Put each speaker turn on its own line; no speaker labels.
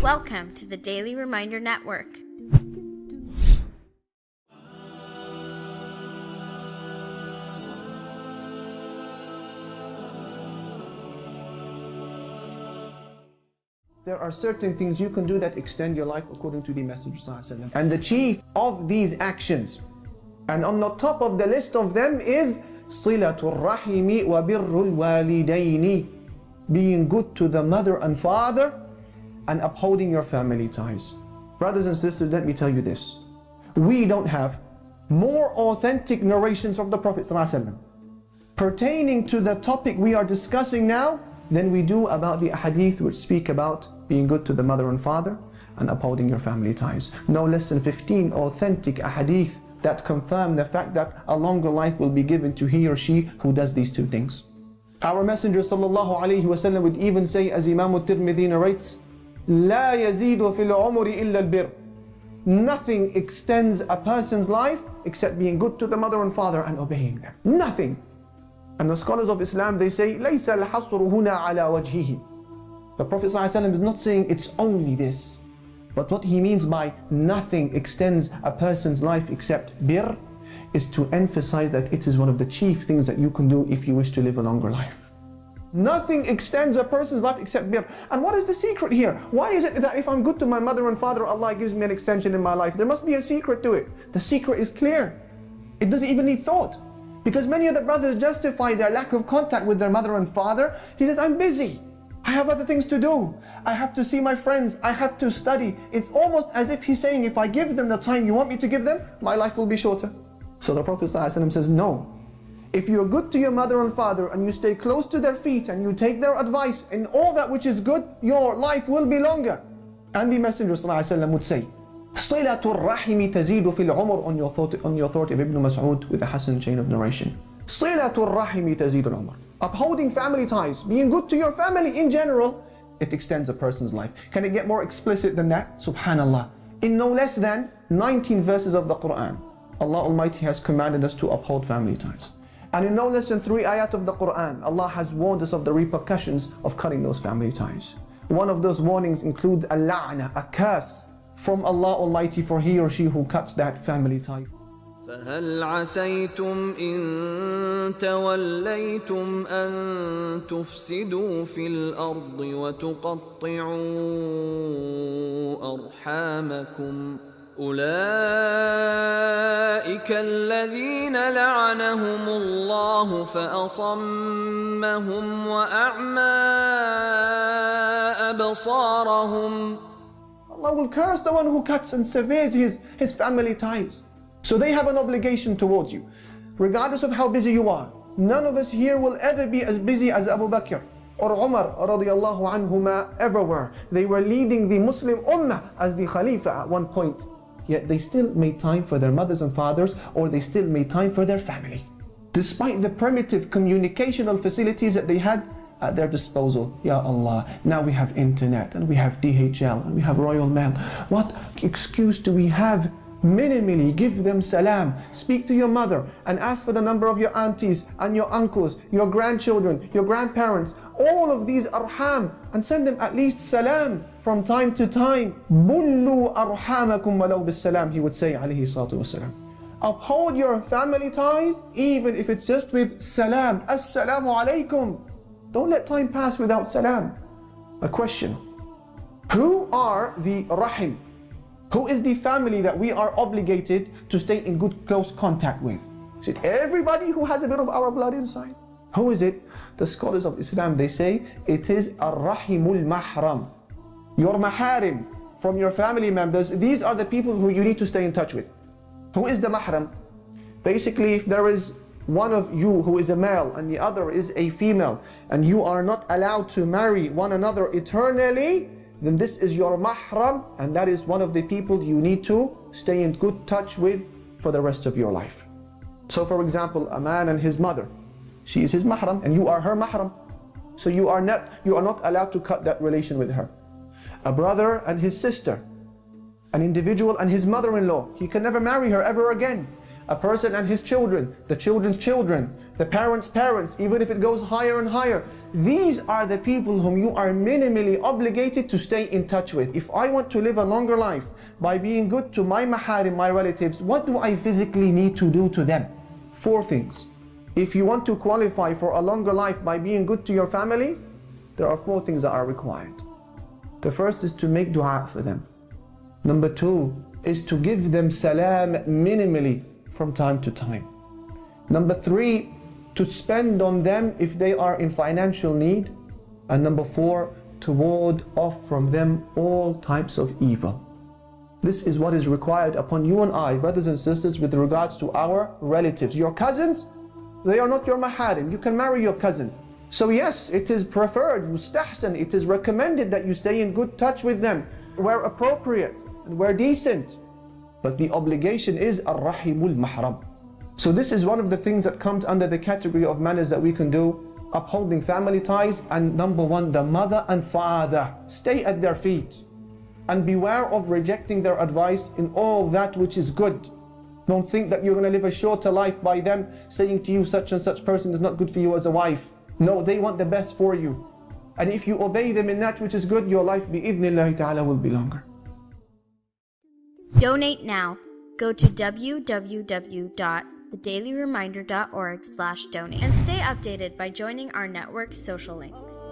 Welcome to the Daily Reminder Network.
There are certain things you can do that extend your life according to the Messenger ﷺ. And the chief of these actions, and on the top of the list of them is صِلَةُ الرَّحِمِ وَبِرُّ الْوَالِدَيْنِ, being good to the mother and father and upholding your family ties. Brothers and sisters, let me tell you this. We don't have more authentic narrations from the Prophet ﷺ pertaining to the topic we are discussing now than we do about the hadith which speak about being good to the mother and father and upholding your family ties. No less than 15 authentic hadith that confirm the fact that a longer life will be given to he or she who does these two things. Our Messenger ﷺ would even say, as Imam al-Tirmidhi narrates, لا يزيد في العمر إلا البر. Nothing extends a person's life except being good to the mother and father and obeying them. Nothing. And the scholars of Islam, they say, ليس الحصر هنا على وجهه. The Prophet ﷺ is not saying it's only this. But what he means by nothing extends a person's life except bir is to emphasize that it is one of the chief things that you can do if you wish to live a longer life. Nothing extends a person's life except bir. And what is the secret here? Why is it that if I'm good to my mother and father, Allah gives me an extension in my life? There must be a secret to it. The secret is clear. It doesn't even need thought. Because many of the brothers justify their lack of contact with their mother and father. He says, I'm busy. I have other things to do. I have to see my friends. I have to study. It's almost as if he's saying, if I give them the time you want me to give them, my life will be shorter. So the Prophet ﷺ says, no. If you're good to your mother and father and you stay close to their feet and you take their advice in all that which is good, your life will be longer. And the Messenger ﷺ would say, صِلَةُ الرَّحِمِ تَزِيدُ فِي الْعُمُرِ, on the authority of Ibn Mas'ud with a Hasan chain of narration. صِلَةُ الرَّحِمِ تَزِيدُ الْعُمُرِ. Upholding family ties, being good to your family in general, it extends a person's life. Can it get more explicit than that? Subhanallah. In no less than 19 verses of the Quran, Allah Almighty has commanded us to uphold family ties. And in no less than 3 ayat of the Quran, Allah has warned us of the repercussions of cutting those family ties. One of those warnings includes a la'na, a curse from Allah Almighty for he or she who cuts that family tie.
فهل عسيتم إن توليتم أن تفسدوا في الأرض وتقطعوا أرحامكم أولئك الذين لعنهم الله فأصمهم وأعمى أبصارهم.
Allah will curse the one who cuts and severs his family ties. So they have an obligation towards you. Regardless of how busy you are, none of us here will ever be as busy as Abu Bakr or Umar radiallahu anhuma ever were. They were leading the Muslim Ummah as the Khalifa at one point. Yet they still made time for their mothers and fathers, or they still made time for their family. Despite the primitive communicational facilities that they had at their disposal. Ya Allah, now we have internet and we have DHL and we have Royal Mail. What excuse do we have? Minimally give them salam, speak to your mother and ask for the number of your aunties and your uncles, your grandchildren, your grandparents, all of these arham, and send them at least salam from time to time. Bullu arhamakum walau bis salam, he would say alayhi salatu wasalam. Uphold your family ties even if it's just with salam. Assalamu alaikum. Don't let time pass without salam. A question. Who are the rahim? Who is the family that we are obligated to stay in good close contact with? Is it everybody who has a bit of our blood inside? Who is it? The scholars of Islam, they say it is ar-rahimul mahram. Your maharim from your family members, these are the people who you need to stay in touch with. Who is the mahram? Basically, if there is one of you who is a male and the other is a female, and you are not allowed to marry one another eternally, then this is your mahram, and that is one of the people you need to stay in good touch with for the rest of your life. So for example, a man and his mother, she is his mahram and you are her mahram. So you are not allowed to cut that relation with her. A brother and his sister, an individual and his mother-in-law, he can never marry her ever again. A person and his children, the children's children, the parents' parents, even if it goes higher and higher. These are the people whom you are minimally obligated to stay in touch with. If I want to live a longer life by being good to my maharim, my relatives, what do I physically need to do to them? 4 things. If you want to qualify for a longer life by being good to your families, there are 4 things that are required. The first is to make dua for them. Number 2 is to give them salam minimally from time to time. Number 3, to spend on them if they are in financial need. And number 4, to ward off from them all types of evil. This is what is required upon you and I, brothers and sisters, with regards to our relatives. Your cousins, they are not your maharim. You can marry your cousin. So yes, it is preferred, yustahsan, it is recommended that you stay in good touch with them where appropriate and where decent. But the obligation is ar-rahimul mahram. So this is one of the things that comes under the category of manners that we can do, upholding family ties. And number 1, the mother and father, stay at their feet and beware of rejecting their advice in all that which is good. Don't think that you're going to live a shorter life by them saying to you such and such person is not good for you as a wife. No, they want the best for you. And if you obey them in that which is good, your life bi-idhnillahi ta'ala will be longer.
Donate now. Go to www.thedailyreminder.org/donate and stay updated by joining our network's social links.